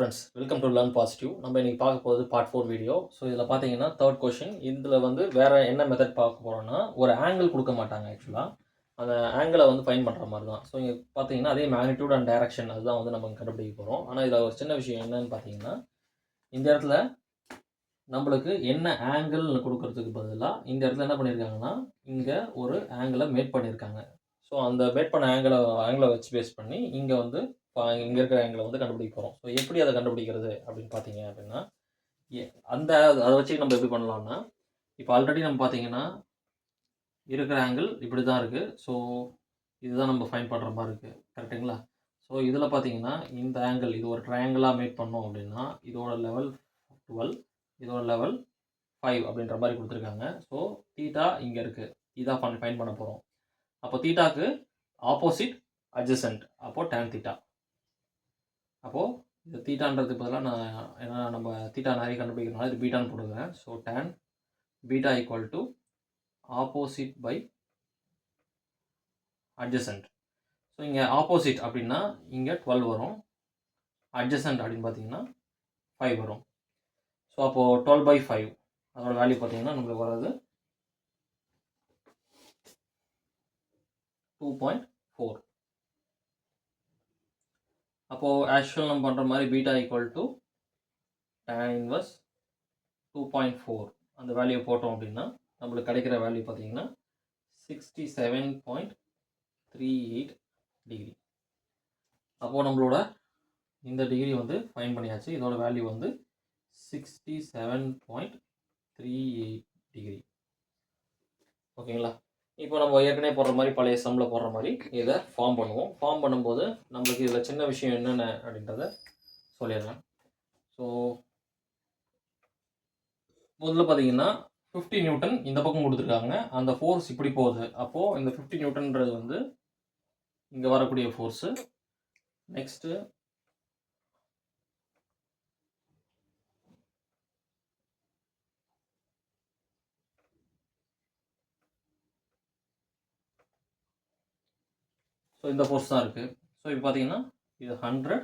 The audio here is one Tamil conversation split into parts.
Friends, welcome to learn positive. நம்ம இன்னைக்கு பார்க்க போகிறது பார்ட் 4 வீடியோ. ஸோ இதில் பார்த்தீங்கன்னா தேர்ட் கொஷின். இதில் வந்து வேறு என்ன மெத்தட் பார்க்க போகிறோம்னா, ஒரு ஆங்கிள் கொடுக்க மாட்டாங்க ஆக்சுவலாக. அந்த ஆங்கிளை வந்து ஃபைண்ட் பண்ணுற மாதிரி தான். ஸோ இங்கே பார்த்தீங்கன்னா அதே மேக்னிடியூட் அண்ட் டைரக்ஷன் அதுதான் வந்து நம்ம கண்டுபிடிக்க போகிறோம். ஆனால் இதில் ஒரு சின்ன விஷயம் என்னன்னு பார்த்தீங்கன்னா, இந்த இடத்துல நம்மளுக்கு என்ன ஆங்கிள்னு கொடுக்கறதுக்கு பதிலாக இந்த இடத்துல என்ன பண்ணியிருக்காங்கன்னா, இங்கே ஒரு ஆங்கிளை மேட் பண்ணியிருக்காங்க. ஸோ அந்த மேட் பண்ண ஆங்கிளை வச்சு பேஸ் பண்ணி இங்கே வந்து இங்கே இருக்கிற ஆங்கிளை வந்து கண்டுபிடிக்க போகிறோம். ஸோ எப்படி அதை கண்டுபிடிக்கிறது அப்படின்னு பார்த்தீங்க அப்படின்னா, அந்த அதை வச்சு நம்ம எப்படி பண்ணலாம்னா, இப்போ ஆல்ரெடி நம்ம பார்த்தீங்கன்னா இருக்கிற ஆங்கிள் இப்படி தான் இருக்குது. ஸோ இதுதான் நம்ம ஃபைண்ட் பண்ணுற மாதிரி இருக்குது, கரெக்டுங்களா? ஸோ இதில் பார்த்தீங்கன்னா இந்த ஆங்கிள் இது ஒரு ட்ரையாங்கிளாக மேக் பண்ணோம் அப்படின்னா, இதோட லெவல் 12, இதோட லெவல் 5 அப்படின்ற மாதிரி கொடுத்துருக்காங்க. ஸோ தீட்டா இங்கே இருக்குது, இதான் ஃபைண்ட் பண்ண போகிறோம். அப்போ தீட்டாக்கு ஆப்போசிட் அட்ஜசன்ட், அப்போது tan தீட்டா. அப்போது இது தீட்டான்றதுக்கு பதிலாக நான் ஏன்னா நம்ம தீட்டா நிறைய கண்டுபிடிக்கிறதுனால இது பீட்டான்னு போடுவேன். So tan beta equal to opposite by adjacent. So இங்கே ஆப்போசிட் அப்படின்னா இங்கே 12 வரும், அட்ஜசன்ட் அப்படின்னு பார்த்தீங்கன்னா 5 வரும். ஸோ அப்போது 12/5 அதோட வேல்யூ பார்த்தீங்கன்னா நம்மளுக்கு வர்றது 2.4. அப்போது ஆக்சுவல் நம்ம பண்ணுற மாதிரி beta equal to tan inverse 2.4 அந்த வேல்யூ போட்டோம் அப்படின்னா நம்மளுக்கு கிடைக்கிற வேல்யூ பார்த்தீங்கன்னா 67.38 டிகிரி. அப்போது நம்மளோட இந்த டிகிரி வந்து ஃபைண்ட் பண்ணியாச்சு. இதோட வேல்யூ வந்து 67.38 டிகிரி. ஓகேங்களா? இப்போ நம்ம ஏற்கனவே போடுற மாதிரி பழைய சம்மில் போடுற மாதிரி இதை ஃபார்ம் பண்ணுவோம். ஃபார்ம் பண்ணும்போது நம்மளுக்கு இதில் சின்ன விஷயம் என்னென்ன அப்படின்றத சொல்லிடுறேன். ஸோ முதல்ல பார்த்தீங்கன்னா 50 நியூட்டன் இந்த பக்கம் கொடுத்துருக்காங்க. அந்த ஃபோர்ஸ் இப்படி போகுது. அப்போது இந்த 50 நியூட்டன்றது வந்து இங்கே வரக்கூடிய ஃபோர்ஸு. நெக்ஸ்ட்டு ஸோ இந்த ஃபோர்ஸ் தான் இருக்குது. ஸோ இப்போ பார்த்தீங்கன்னா இது 100,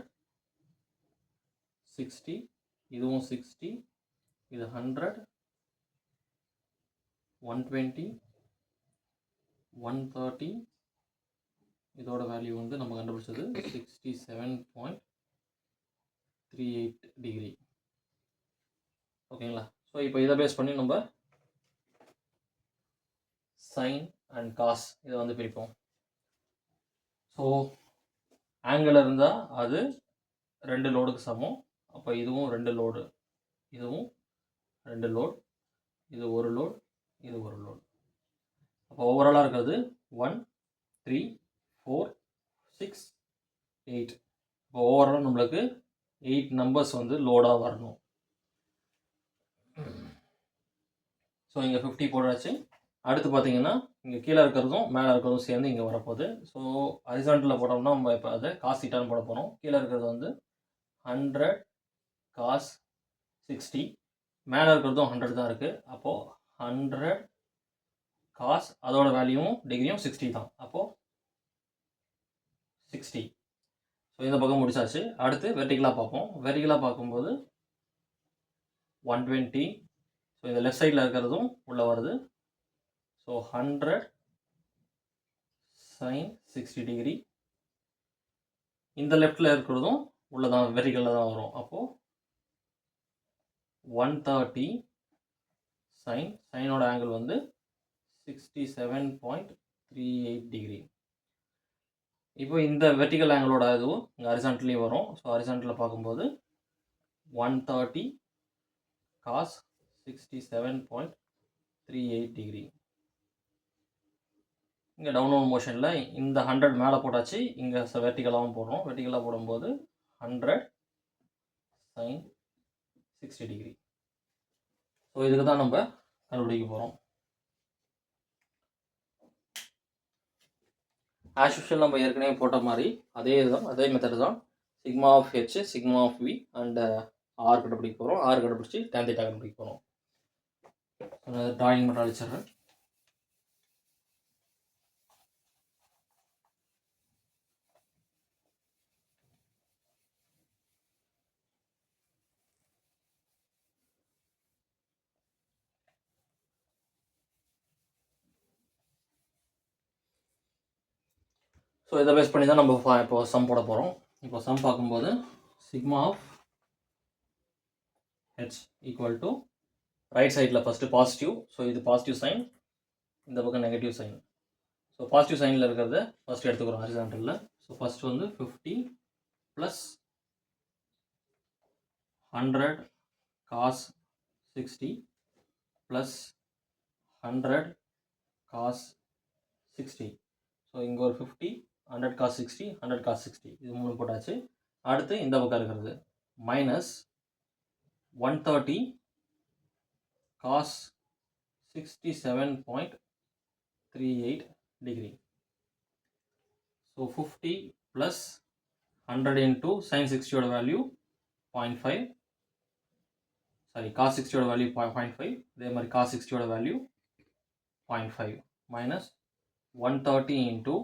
60, இதுவும் 60, இது 100, 120, 130, இதோட வேல்யூ வந்து நம்ம கண்டுபிடிச்சது 67.38 டிகிரி. ஓகேங்களா? ஸோ இப்போ இதை பேஸ் பண்ணி நம்ம சைன் அண்ட் காஸ் இதை வந்து பிரிப்போம். ஸோ ஆங்கிள் இருந்தால் அது 2 லோடுக்கு சமம். அப்போ இதுவும் 2 லோடு, இதுவும் 2 லோட், இது ஒரு லோட், இது ஒரு லோட். அப்போ ஓவராலாக இருக்கிறது 1, 3, 4, 6, 8. இப்போ ஓவராலாக நம்மளுக்கு 8 நம்பர்ஸ் வந்து லோடாக வரணும். ஸோ இங்கே 50 போடாச்சு. அடுத்து பார்த்தீங்கன்னா இங்கே கீழே இருக்கிறதும் மேலே இருக்கிறதும் சேர்ந்து இங்கே வரப்போகுது. ஸோ ஹரிசாண்டலில் போட்டோம்னா நம்ம இப்போ அதை காஸ் தீட்டான்னு போட போகிறோம். கீழே இருக்கிறது வந்து 100 cos 60, மேலே இருக்கிறதும் 100 தான் இருக்குது. அப்போது 100 cos அதோட வேல்யூவும் டிகிரியும் 60 தான். அப்போது 60. ஸோ இந்த பக்கம் முடிச்சாச்சு. அடுத்து வெர்டிகலாக பார்ப்போம். வெர்டிகலாக பார்க்கும்போது 120. ஸோ இந்த லெஃப்ட் சைடில் இருக்கிறதும் உள்ளே வருது. So 100 sin 60 degree. இந்த லெஃப்டில் இருக்கிறதும் உள்ளே தான் வெர்டிகலில் தான் வரும். அப்போது 130 sin, சைனோட ஆங்கிள் வந்து 67.38 டிகிரி. இப்போ இந்த வெர்டிகல் ஆங்கிளோட இதுவும் இங்கே ஹரிசாண்டல்லையும் வரும். ஸோ ஹரிசாண்டலில் பார்க்கும்போது 130 cos 67.38 டிகிரி. இங்கே டவுன்வர்ட் மோஷனில் இந்த 100 மேலே போட்டாச்சு. இங்கே வெர்டிகலாகவும் போடுறோம். வெர்டிகலாக போடும்போது 100 sin 60 டிகிரி. ஸோ இதுக்கு தான் நம்ம கண்டுபிடிக்க போகிறோம். ஆஸ் யூஷுவல் நம்ம ஏற்கனவே போட்ட மாதிரி அதே மெத்தட் தான். Sigma of H, sigma of V and R கண்டுபிடிக்க போகிறோம். ஆர் கண்டுபிடிச்சி tan தீட்டா கண்டுபிடிக்க போகிறோம். ட்ராயிங் மட்டும் அடிச்சிடுறேன். ஸோ இதை பேஸ் பண்ணி தான் நம்ம இப்போ சம் போட போகிறோம். இப்போ சம் பார்க்கும்போது sigma of H equal to right சைடில் ஃபஸ்ட்டு பாசிட்டிவ். ஸோ இது பாசிட்டிவ் சைன், இந்த பக்கம் நெகட்டிவ் சைன். ஸோ பாசிட்டிவ் சைனில் இருக்கிறத ஃபஸ்ட்டு எடுத்துக்கிறோம் ஹாரிசான்டலில். ஸோ ஃபஸ்ட்டு வந்து 50 plus 100 cos 60 plus 100 cos 60. So இங்கே ஒரு 50, 100 cos 60, 100 cos 60, இது 3 போட்டாச்சு. அடுத்து இந்த பக்கம் இருக்கிறது minus 130 cos 67.38 degree. So 50 plus 100 into sin 60 oda value 0.5. Sorry, cos 60 oda value 0.5. இதே மாதிரி cos 60 oda value 0.5 minus 130 into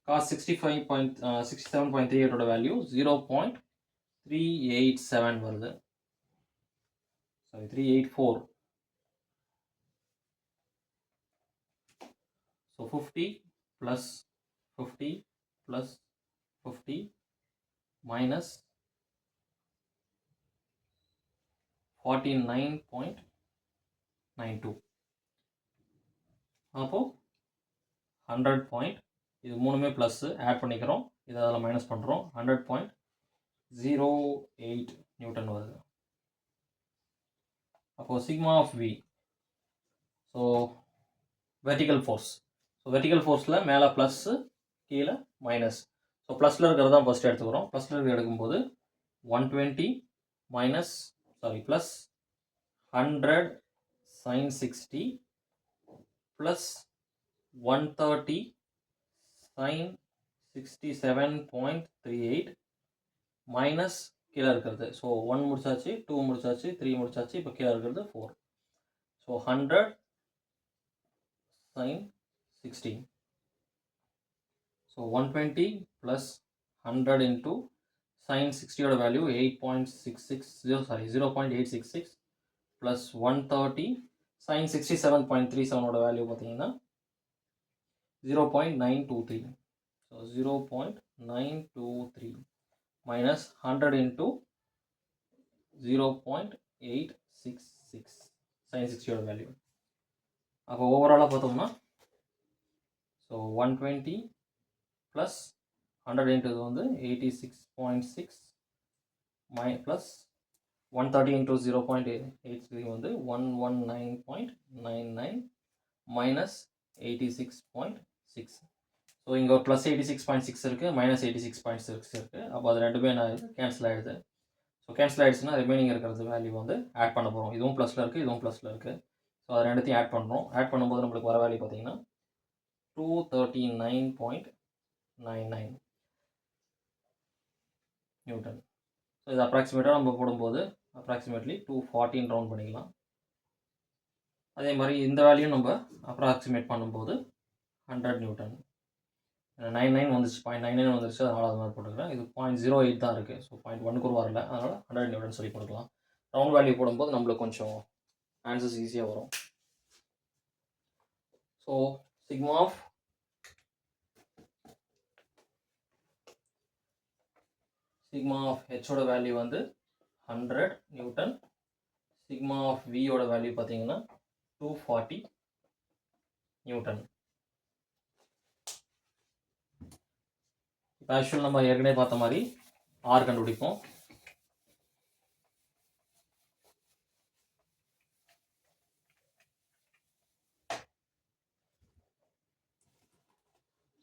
cos 67.38 oda value 0.387 வருது. Sorry, 384. So 50 plus 50 plus 50 minus 49.92. அப்போ 100 பாயிண்ட், இது மூணுமே ப்ளஸ் ஆட் பண்ணிக்கிறோம், இதை அதில் மைனஸ் பண்ணுறோம். 100.08 நியூட்டன் வருது. அப்போது sigma of V, so vertical force. So vertical ஃபோர்ஸில் மேலே ப்ளஸ்ஸு, கீழே மைனஸ். ஸோ ப்ளஸில் இருக்கிறது தான் ஃபஸ்ட்டு எடுத்துக்கிறோம். ப்ளஸில் இருக்கிறது எடுக்கும்போது 120 minus plus 100 sin 60 plus 130 sin 67.38 minus கீழே இருக்கிறது. ஸோ 1 முடிச்சாச்சு, 2 முடிச்சாச்சு, 3 முடிச்சாச்சு, இப்போ கீழே இருக்கிறது 4. So 100 sin 60. So 120 plus 100 into sin 60 ஓட வேல்யூ 0.866 ப்ளஸ் 130 sin 67.37 ஓட வேல்யூ பார்த்தீங்கன்னா 0.923. ஸோ 0.923 minus 100 into 0.866 sin 60 ஓட வேல்யூ. அப்போ ஓவராலாக பார்த்தோம்னா ஸோ 120 ப்ளஸ் 100 into வந்து 86.6 ப்ளஸ் 130 into 0.83 வந்து 119.99 மைனஸ் 86.6. ஸோ இங்கே ஒரு ப்ளஸ் 86.6 இருக்குது, மைனஸ் 86.6 இருக்குது. அப்போ அது ரெண்டுமே என்ன ஆகுது, கேன்சல் ஆகிடுது. ஸோ கேன்சல் ஆகிடுச்சுன்னா ரிமைனிங் இருக்கிறது வேல்யூ வந்து ஆட் பண்ண போகிறோம். இதுவும் ப்ளஸில் இருக்குது, இதுவும் ப்ளஸில் இருக்குது. ஸோ அது ரெண்டுத்தையும் ஆட் பண்ணுறோம். ஆட் பண்ணும்போது நம்மளுக்கு வர வேல்யூ பார்த்தீங்கன்னா 239.99 நியூட்டன். ஸோ இது அப்ராக்சிமேட்டாக நம்ம போடும்போது அப்ராக்சிமேட்லி 214 ரவுண்ட் பண்ணிக்கலாம். அதே மாதிரி இந்த வேல்யூ நம்ம அப்ராக்சிமேட் பண்ணும்போது 100 நியூட்டன். 99 வந்துச்சு, 0.99 வந்துருச்சு, அதனால் அது மாதிரி போட்டுக்கிறேன். இது 0.08 தான் இருக்குது. ஸோ 0.1 கூட வரல, அதனால் 100 நியூட்டன் சொல்லி கொடுக்கலாம். ரவுண்ட் வேல்யூ போடும்போது நம்மளுக்கு கொஞ்சம் ஆன்சர்ஸ் ஈஸியாக வரும். ஸோ சிக்மா ஆஃப் ஹெச்சோட வேல்யூ வந்து 100 நியூட்டன். சிக்மா ஆஃப் வியோட வேல்யூ பார்த்தீங்கன்னா 240 நியூட்டன். இப்போ ஆக்சுவல் நம்ம ஏற்கனவே பார்த்த மாதிரி ஆர் கண்டுபிடிப்போம்.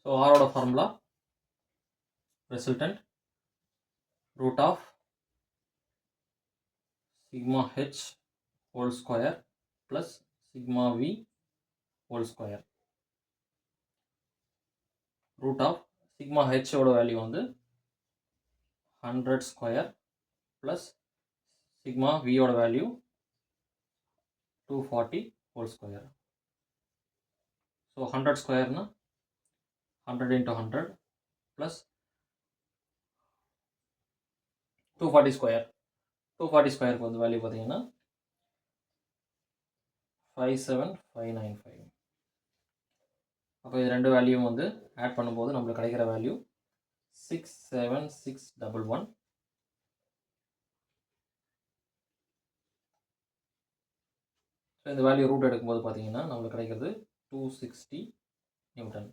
ஸோ ஆரோட formula resultant root of sigma h whole square plus sigma v whole square. root of sigma h ஓட வேல்யூ வந்து 100 square plus sigma v ஓட value 240 whole square. So 100 square na 100 into 100 plus 240 square. 240 square க்கு வந்து வேல்யூ பார்த்தீங்கன்னா 57595. அப்போ இது 2 வேல்யூவும் வந்து ஆட் பண்ணும்போது நம்மளுக்கு கிடைக்கிற வேல்யூ 67611. ஸோ இந்த வேல்யூ ரூட் எடுக்கும்போது பார்த்தீங்கன்னா நம்மளுக்கு கிடைக்கிறது 260 நியூட்டன்.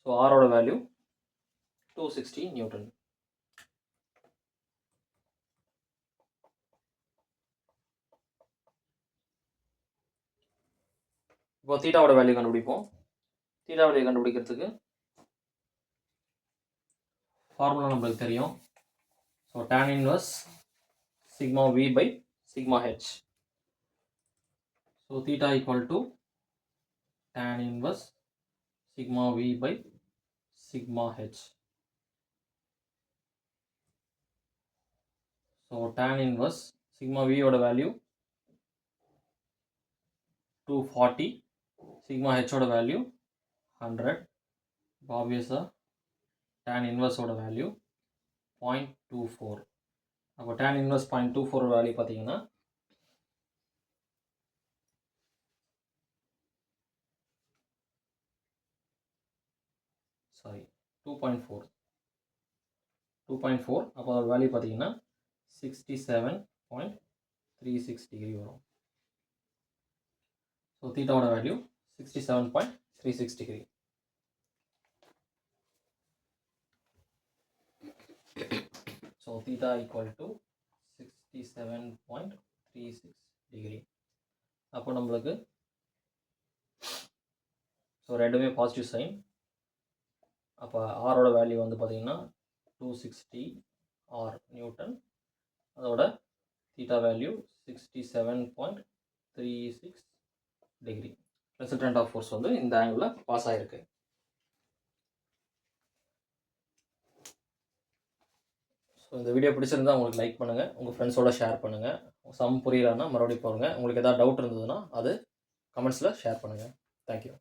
ஸோ ஆரோட வேல்யூ 260 நியூட்டன். இப்போ தீட்டாவோட வேல்யூ கண்டுபிடிப்போம். தீட்டா வேல்யூ கண்டுபிடிக்கிறதுக்கு ஃபார்முலா நம்மளுக்கு தெரியும். So tan inverse sigma v by sigma h. So theta equal to tan inverse sigma v by sigma h. So tan inverse sigma v oda value 240, sigma h oda value 100. Obviously tan inverse oda value 0.24. அப்போ tan inverse 0.24 வேல்யூ பார்த்தீங்கன்னா சாரி 2.4 அப்போ அதோட வேல்யூ பார்த்தீங்கன்னா 67.36 டிகிரி வரும். ஸோ தீட்டாவோட value 67.36 degree. So theta equal to 67.36 degree. அப்போ நம்மளுக்கு ஸோ ரெண்டுமே பாசிட்டிவ் சைன். அப்போ ஆரோட வேல்யூ வந்து பார்த்தீங்கன்னா 260 ஆர் நியூட்டன். அதோட theta value 67.36 degree. Resultant of force வந்து இந்த ஆங்கிளில் பாஸ் ஆகிருக்கு. ஸோ இந்த வீடியோ பிடிச்சிருந்தா உங்களுக்கு லைக் பண்ணுங்கள், உங்கள் ஃப்ரெண்ட்ஸோட ஷேர் பண்ணுங்கள். சம் புரியலன்னா மறுபடியும் பாருங்கள். உங்களுக்கு எதாவது டவுட் இருந்ததுன்னா அது கமெண்ட்ஸில் ஷேர் பண்ணுங்கள். தேங்க்யூ.